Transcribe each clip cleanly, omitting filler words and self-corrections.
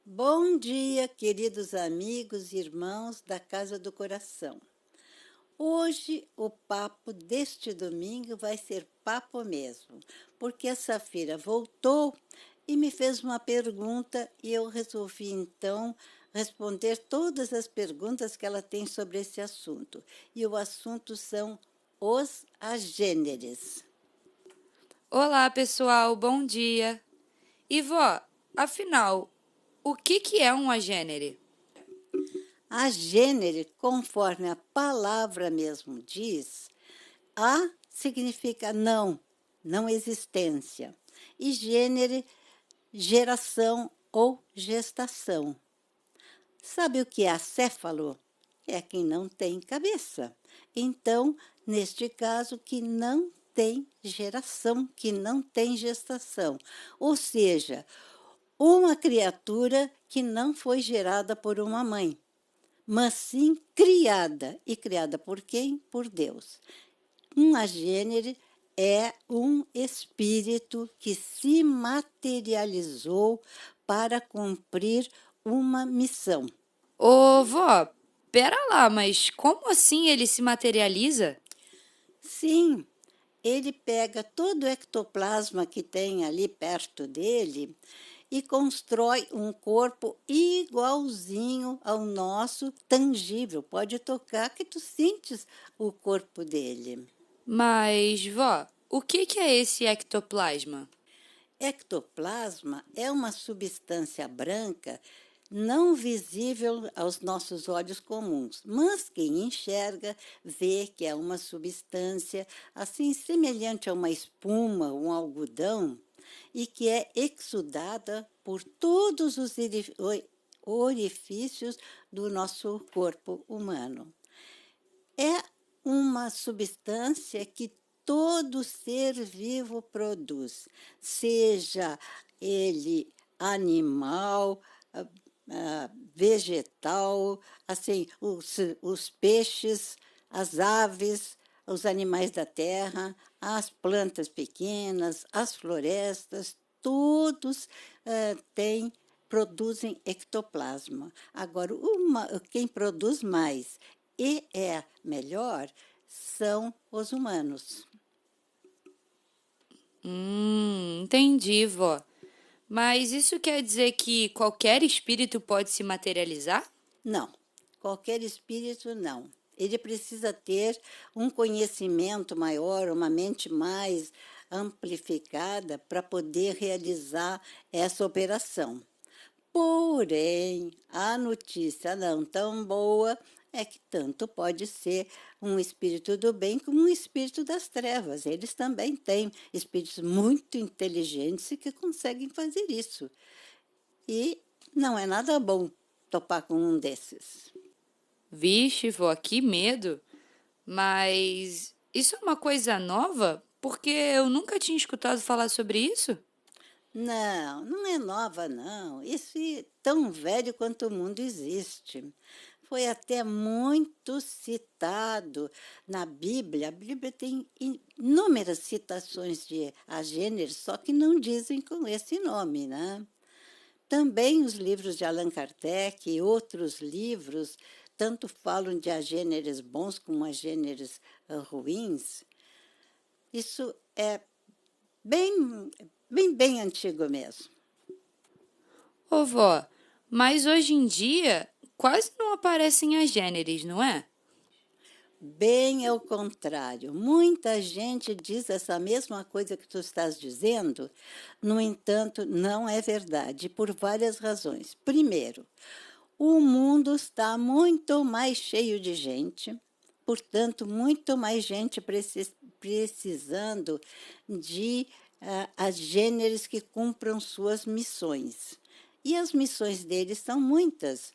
Bom dia, queridos amigos e irmãos da Casa do Coração. Hoje o papo deste domingo vai ser papo mesmo, porque a Safira voltou e me fez uma pergunta e eu resolvi então responder todas as perguntas que ela tem sobre esse assunto. E o assunto são os agêneres. Olá, pessoal, bom dia. E vó, afinal, o que é um agênere? Agênere, conforme a palavra mesmo diz, a significa não, não existência. E gênero, geração ou gestação. Sabe o que é acéfalo? É quem não tem cabeça. Então, neste caso, que não tem geração, que não tem gestação. Ou seja, uma criatura que não foi gerada por uma mãe, mas sim criada. E criada por quem? Por Deus. Um agênere é um espírito que se materializou para cumprir uma missão. Ô, vó, pera lá, mas como assim ele se materializa? Sim, ele pega todo o ectoplasma que tem ali perto dele e constrói um corpo igualzinho ao nosso, tangível. Pode tocar que tu sentes o corpo dele. Mas, vó, o que é esse ectoplasma? Ectoplasma é uma substância branca não visível aos nossos olhos comuns, mas quem enxerga vê que é uma substância assim semelhante a uma espuma, um algodão, e que é exudada por todos os orifícios do nosso corpo humano. É uma substância que todo ser vivo produz, seja ele animal, vegetal, assim, os peixes, as aves, os animais da terra, as plantas pequenas, as florestas, todos produzem ectoplasma. Agora, quem produz mais e é melhor são os humanos. Entendi, vó. Mas isso quer dizer que qualquer espírito pode se materializar? Não, qualquer espírito não. Ele precisa ter um conhecimento maior, uma mente mais amplificada para poder realizar essa operação. Porém, a notícia não tão boa é que tanto pode ser um espírito do bem como um espírito das trevas. Eles também têm espíritos muito inteligentes e que conseguem fazer isso. E não é nada bom topar com um desses. Vixe, vó, que medo! Mas isso é uma coisa nova? Porque eu nunca tinha escutado falar sobre isso. Não, não é nova, não. Isso é tão velho quanto o mundo existe. Foi até muito citado na Bíblia. A Bíblia tem inúmeras citações de agêneres, só que não dizem com esse nome, né? Também os livros de Allan Kardec e outros livros tanto falam de agêneres bons como agêneres ruins. Isso é bem, bem antigo mesmo. Ô, vó, mas hoje em dia quase não aparecem agêneres, não é? Bem ao contrário, muita gente diz essa mesma coisa que tu estás dizendo, no entanto, não é verdade, por várias razões. Primeiro, o mundo está muito mais cheio de gente, portanto, muito mais gente precisando de agêneres que cumpram suas missões. E as missões deles são muitas.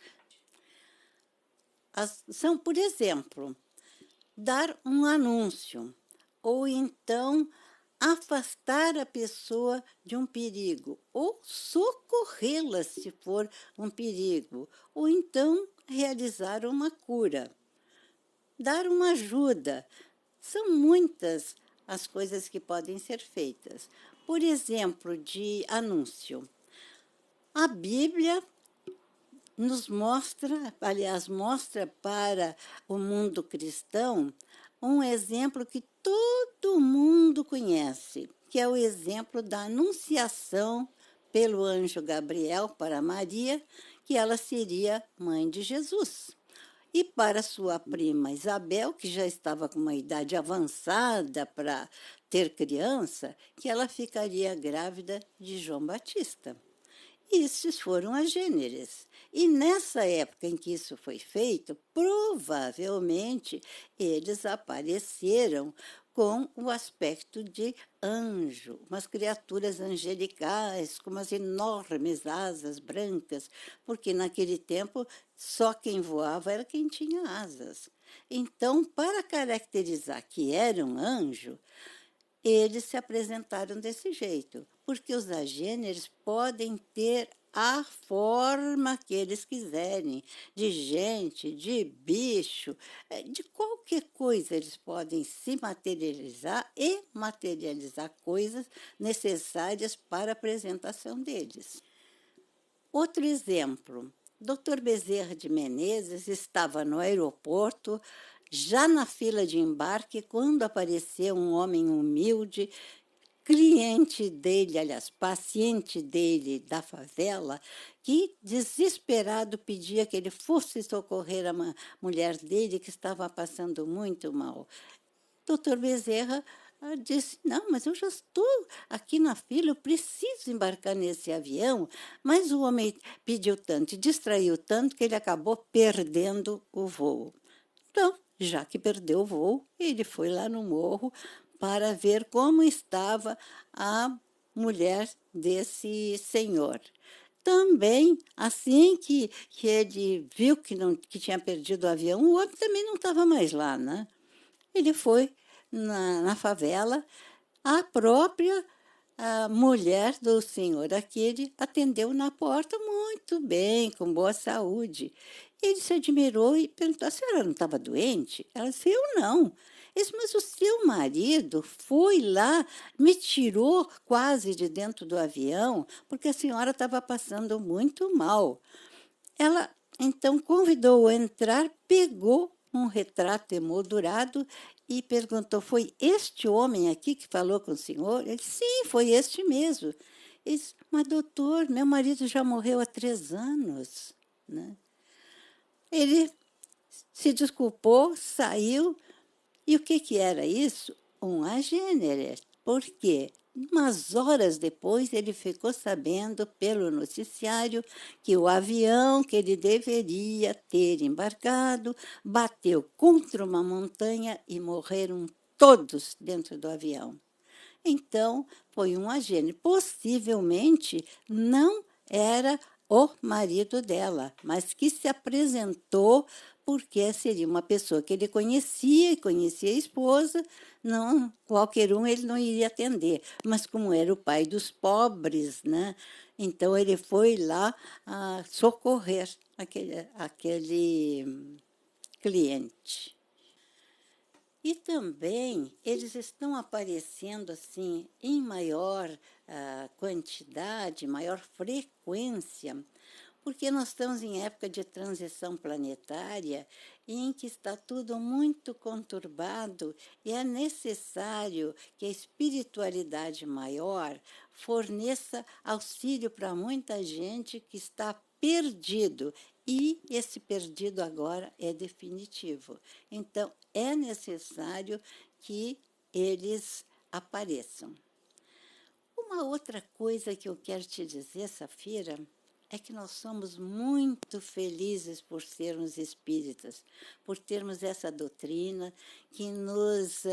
São, por exemplo, dar um anúncio, ou então afastar a pessoa de um perigo, ou socorrê-la se for um perigo, ou então realizar uma cura, dar uma ajuda. São muitas as coisas que podem ser feitas. Por exemplo, de anúncio. A Bíblia nos mostra, aliás, mostra para o mundo cristão um exemplo que todo mundo conhece, que é o exemplo da anunciação pelo anjo Gabriel para Maria, que ela seria mãe de Jesus. E para sua prima Isabel, que já estava com uma idade avançada para ter criança, que ela ficaria grávida de João Batista. Esses foram as gêneres. E nessa época em que isso foi feito, provavelmente eles apareceram com o aspecto de anjo, umas criaturas angelicais, com umas enormes asas brancas, porque naquele tempo só quem voava era quem tinha asas. Então, para caracterizar que era um anjo, eles se apresentaram desse jeito, porque os agêneres podem ter a forma que eles quiserem, de gente, de bicho, de qualquer coisa eles podem se materializar e materializar coisas necessárias para a apresentação deles. Outro exemplo, Dr. Bezerra de Menezes estava no aeroporto, já na fila de embarque, quando apareceu um homem humilde, cliente dele, aliás, paciente dele da favela, que, desesperado, pedia que ele fosse socorrer a mulher dele, que estava passando muito mal. Doutor Bezerra disse, não, mas eu já estou aqui na fila, eu preciso embarcar nesse avião. Mas o homem pediu tanto e distraiu tanto que ele acabou perdendo o voo. Então, já que perdeu o voo, ele foi lá no morro para ver como estava a mulher desse senhor. Também, assim que ele viu que tinha perdido o avião, o outro também não estava mais lá, né? Ele foi na favela, a própria mulher do senhor aquele atendeu na porta muito bem, com boa saúde. Ele se admirou e perguntou, a senhora não estava doente? Ela disse, eu não. Ele disse, mas o seu marido foi lá, me tirou quase de dentro do avião, porque a senhora estava passando muito mal. Ela então convidou-o a entrar, pegou um retrato emoldurado e perguntou, foi este homem aqui que falou com o senhor? Ele disse, sim, foi este mesmo. Ele disse, mas doutor, meu marido já morreu há 3 anos. Né? Ele se desculpou, saiu, e o que era isso? Um agênere. Por quê? Umas horas depois, ele ficou sabendo pelo noticiário que o avião que ele deveria ter embarcado bateu contra uma montanha e morreram todos dentro do avião. Então, foi um agente. Possivelmente não era o marido dela, mas que se apresentou porque seria uma pessoa que ele conhecia, e conhecia a esposa, não, qualquer um ele não iria atender. Mas como era o pai dos pobres, né? Então ele foi lá socorrer aquele cliente. E também eles estão aparecendo assim em maior quantidade, maior frequência, porque nós estamos em época de transição planetária em que está tudo muito conturbado e é necessário que a espiritualidade maior forneça auxílio para muita gente que está perdido. E esse perdido agora é definitivo. Então, é necessário que eles apareçam. Uma outra coisa que eu quero te dizer, Safira, é que nós somos muito felizes por sermos espíritas, por termos essa doutrina que nos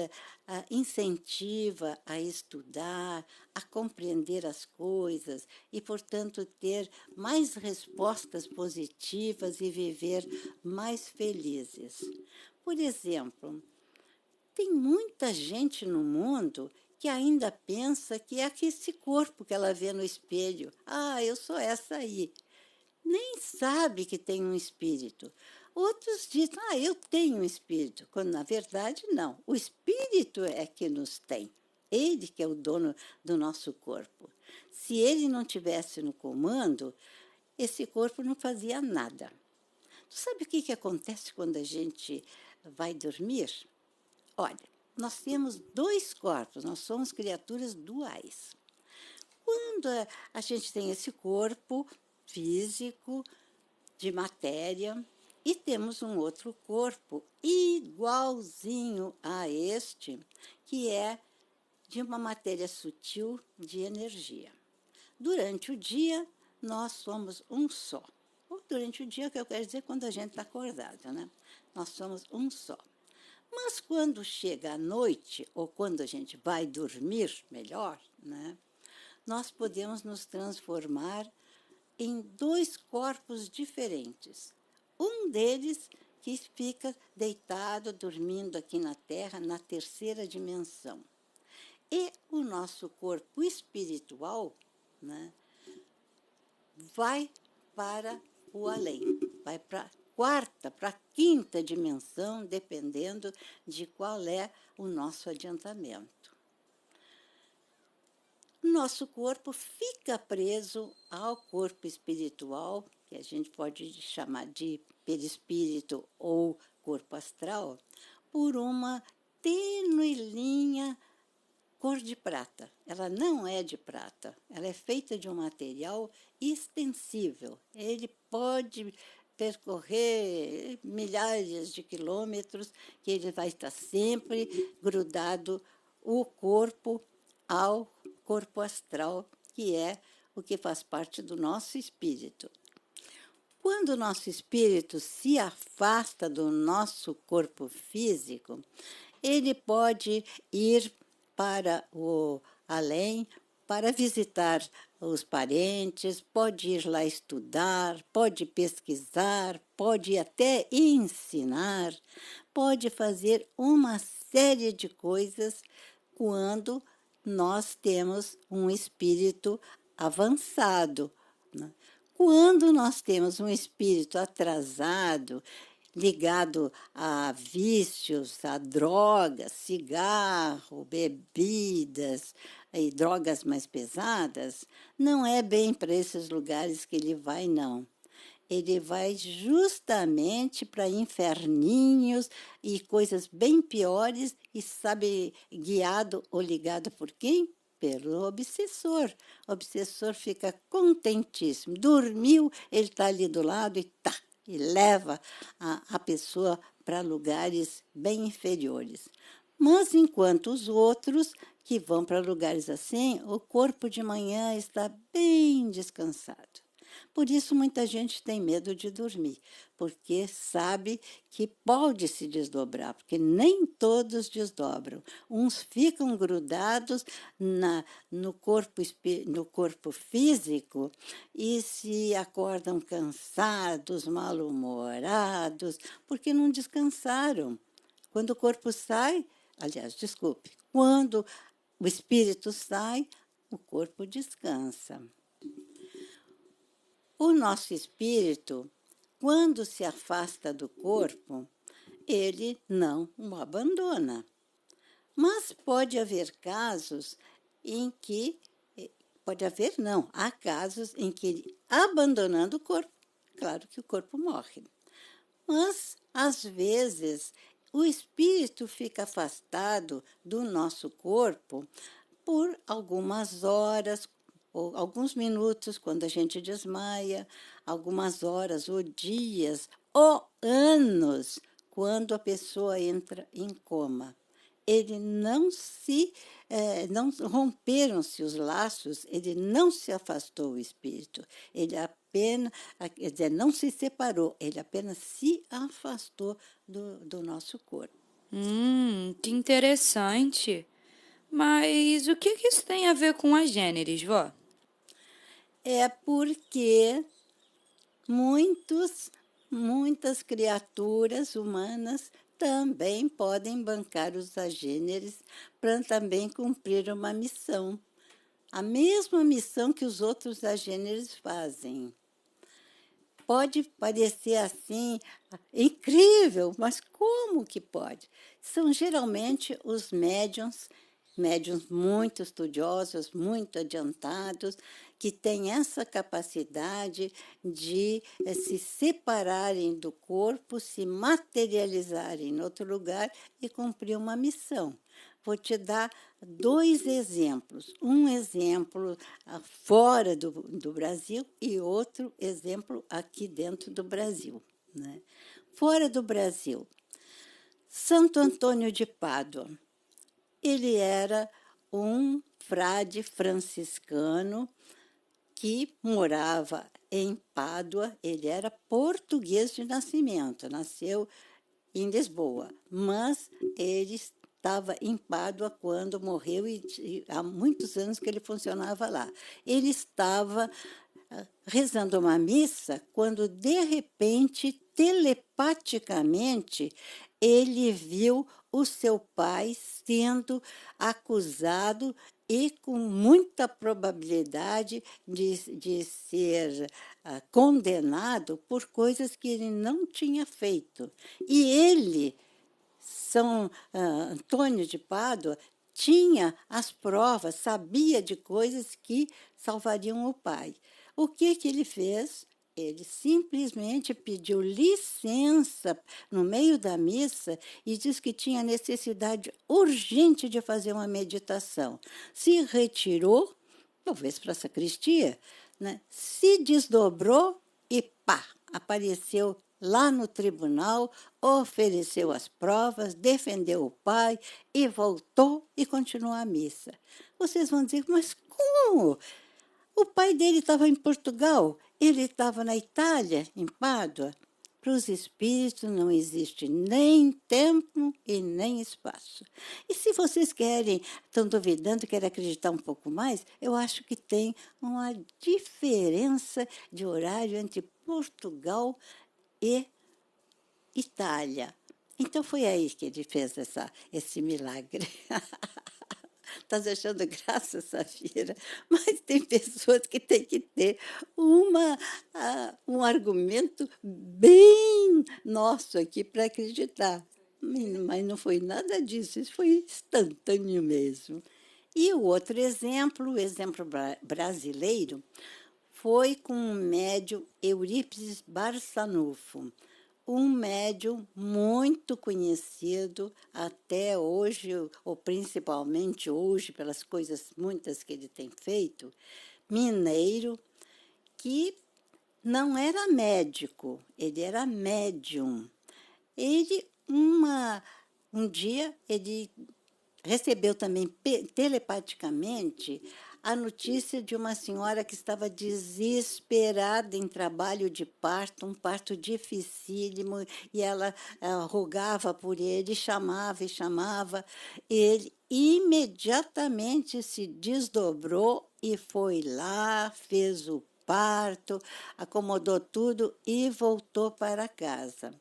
incentiva a estudar, a compreender as coisas e, portanto, ter mais respostas positivas e viver mais felizes. Por exemplo, tem muita gente no mundo que ainda pensa que é esse corpo que ela vê no espelho. Ah, eu sou essa aí. Nem sabe que tem um espírito. Outros dizem, eu tenho um espírito, quando na verdade não. O espírito é que nos tem. Ele que é o dono do nosso corpo. Se ele não tivesse no comando, esse corpo não fazia nada. Tu sabe o que acontece quando a gente vai dormir? Olha, nós temos dois corpos, nós somos criaturas duais. Quando a gente tem esse corpo físico, de matéria, e temos um outro corpo igualzinho a este, que é de uma matéria sutil de energia. Durante o dia, nós somos um só. Ou durante o dia, que eu quero dizer, quando a gente está acordado, né? Nós somos um só. Mas quando chega a noite, ou quando a gente vai dormir melhor, né? Nós podemos nos transformar em dois corpos diferentes. Um deles que fica deitado, dormindo aqui na Terra, na terceira dimensão. E o nosso corpo espiritual, né, vai para o além, vai para a quarta, para a quinta dimensão, dependendo de qual é o nosso adiantamento. Nosso corpo fica preso ao corpo espiritual, que a gente pode chamar de perispírito ou corpo astral, por uma tênue linha cor de prata. Ela não é de prata, ela é feita de um material extensível. Ele pode percorrer milhares de quilômetros, que ele vai estar sempre grudado o corpo ao corpo astral, que é o que faz parte do nosso espírito. Quando o nosso espírito se afasta do nosso corpo físico, ele pode ir para o além, para visitar os parentes, pode ir lá estudar, pode pesquisar, pode até ensinar, pode fazer uma série de coisas quando nós temos um espírito avançado, né? Quando nós temos um espírito atrasado, ligado a vícios, a drogas, cigarro, bebidas e drogas mais pesadas, não é bem para esses lugares que ele vai, não. Ele vai justamente para inferninhos e coisas bem piores e sabe, guiado ou ligado por quem? Pelo obsessor. O obsessor fica contentíssimo. Dormiu, ele está ali do lado e tá, e leva a pessoa para lugares bem inferiores. Mas enquanto os outros que vão para lugares assim, o corpo de manhã está bem descansado. Por isso, muita gente tem medo de dormir, porque sabe que pode se desdobrar, porque nem todos desdobram. Uns ficam grudados no corpo físico e se acordam cansados, mal-humorados, porque não descansaram. Quando o corpo sai, aliás, desculpe, quando o espírito sai, o corpo descansa. O nosso espírito, quando se afasta do corpo, ele não o abandona. Mas pode haver casos em que, há casos em que ele, abandonando o corpo, claro que o corpo morre. Mas, às vezes, o espírito fica afastado do nosso corpo por algumas horas, ou alguns minutos, quando a gente desmaia, algumas horas ou dias, ou anos, quando a pessoa entra em coma. Ele não romperam-se os laços, ele não se afastou o espírito, ele apenas, quer dizer, não se separou, ele apenas se afastou do nosso corpo. Que interessante. Mas o que isso tem a ver com as gêneres, vó? É porque muitas criaturas humanas também podem bancar os agêneres para também cumprir uma missão. A mesma missão que os outros agêneres fazem. Pode parecer assim, incrível, mas como que pode? São geralmente os médiuns muito estudiosos, muito adiantados, que têm essa capacidade de se separarem do corpo, se materializarem em outro lugar e cumprir uma missão. Vou te dar 2 exemplos. Um exemplo fora do Brasil e outro exemplo aqui dentro do Brasil, né? Fora do Brasil, Santo Antônio de Pádua. Ele era um frade franciscano que morava em Pádua. Ele era português de nascimento, nasceu em Lisboa, mas ele estava em Pádua quando morreu e há muitos anos que ele funcionava lá. Ele estava rezando uma missa quando, de repente, telepaticamente, ele viu o seu pai sendo acusado e com muita probabilidade de ser condenado por coisas que ele não tinha feito. E ele, São Antônio de Pádua, tinha as provas, sabia de coisas que salvariam o pai. O que ele fez? Ele simplesmente pediu licença no meio da missa e disse que tinha necessidade urgente de fazer uma meditação. Se retirou, talvez para a sacristia, né? Se desdobrou e pá, apareceu lá no tribunal, ofereceu as provas, defendeu o pai e voltou e continuou a missa. Vocês vão dizer, mas como? O pai dele estava em Portugal, ele estava na Itália, em Pádua. Para os espíritos não existe nem tempo e nem espaço. E se vocês querem, estão duvidando, querem acreditar um pouco mais, eu acho que tem uma diferença de horário entre Portugal e Itália. Então foi aí que ele fez esse milagre. Está achando graça, Safira? Mas tem pessoas que têm que ter um argumento bem nosso aqui para acreditar. Mas não foi nada disso, isso foi instantâneo mesmo. E o outro exemplo, o exemplo brasileiro, foi com o médium Eurípides Barçanufo, um médium muito conhecido até hoje, ou principalmente hoje, pelas coisas muitas que ele tem feito, mineiro, que não era médico, ele era médium. Ele, um dia, ele recebeu também telepaticamente a notícia de uma senhora que estava desesperada em trabalho de parto, um parto dificílimo, e ela rogava por ele, chamava e chamava. Ele imediatamente se desdobrou e foi lá, fez o parto, acomodou tudo e voltou para casa.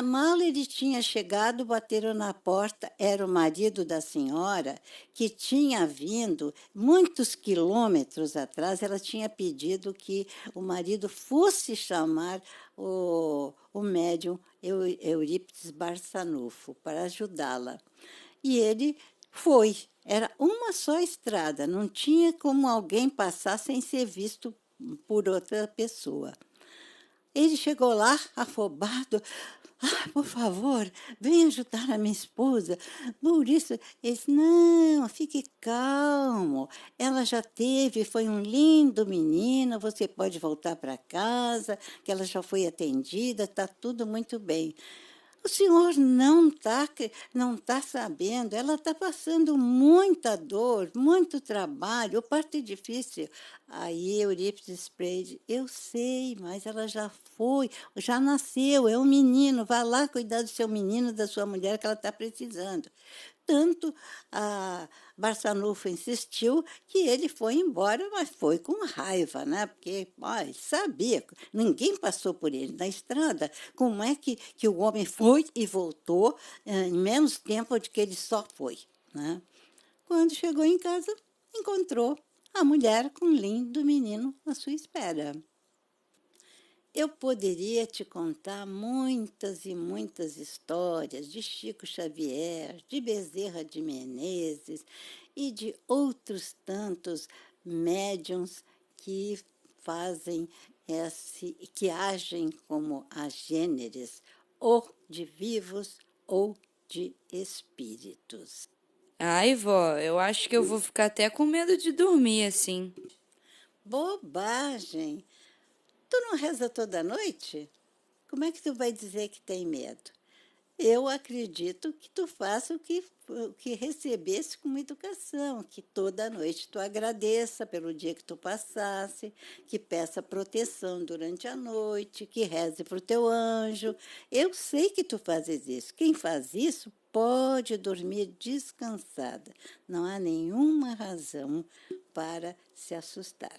Mal ele tinha chegado, bateram na porta, era o marido da senhora, que tinha vindo muitos quilômetros atrás. Ela tinha pedido que o marido fosse chamar o médium Eurípides Barçanufo para ajudá-la. E ele foi. Era uma só estrada, não tinha como alguém passar sem ser visto por outra pessoa. Ele chegou lá, afobado. Por favor, venha ajudar a minha esposa. Por isso, ele disse, não, fique calmo. Ela já teve, foi um lindo menino, você pode voltar para casa, que ela já foi atendida, está tudo muito bem. O senhor não tá sabendo, ela está passando muita dor, muito trabalho, o parto é difícil. Aí Eurípides Freire, eu sei, mas ela já foi, já nasceu, é um menino, vá lá cuidar do seu menino, da sua mulher, que ela está precisando. Tanto a Barçanufo insistiu que ele foi embora, mas foi com raiva, né? Porque sabia, ninguém passou por ele na estrada. Como é que o homem foi e voltou em menos tempo do que ele só foi? Né? Quando chegou em casa, encontrou a mulher com um lindo menino à sua espera. Eu poderia te contar muitas e muitas histórias de Chico Xavier, de Bezerra de Menezes e de outros tantos médiums que fazem que agem como agêneres, ou de vivos ou de espíritos. Ai, vó, eu acho que eu vou ficar até com medo de dormir assim. Bobagem! Tu não reza toda noite? Como é que tu vai dizer que tem medo? Eu acredito que tu faça o que recebesse como educação, que toda noite tu agradeça pelo dia que tu passasse, que peça proteção durante a noite, que reze para o teu anjo. Eu sei que tu fazes isso. Quem faz isso pode dormir descansada. Não há nenhuma razão para se assustar.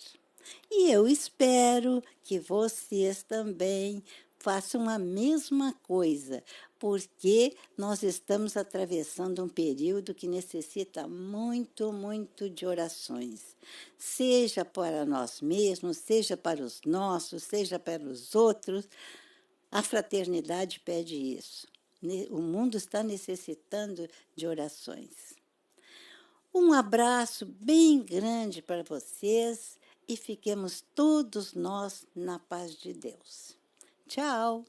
E eu espero que vocês também façam a mesma coisa, porque nós estamos atravessando um período que necessita muito, muito de orações, seja para nós mesmos, seja para os nossos, seja para os outros. A fraternidade pede isso. O mundo está necessitando de orações. Um abraço bem grande para vocês e fiquemos todos nós na paz de Deus. Tchau!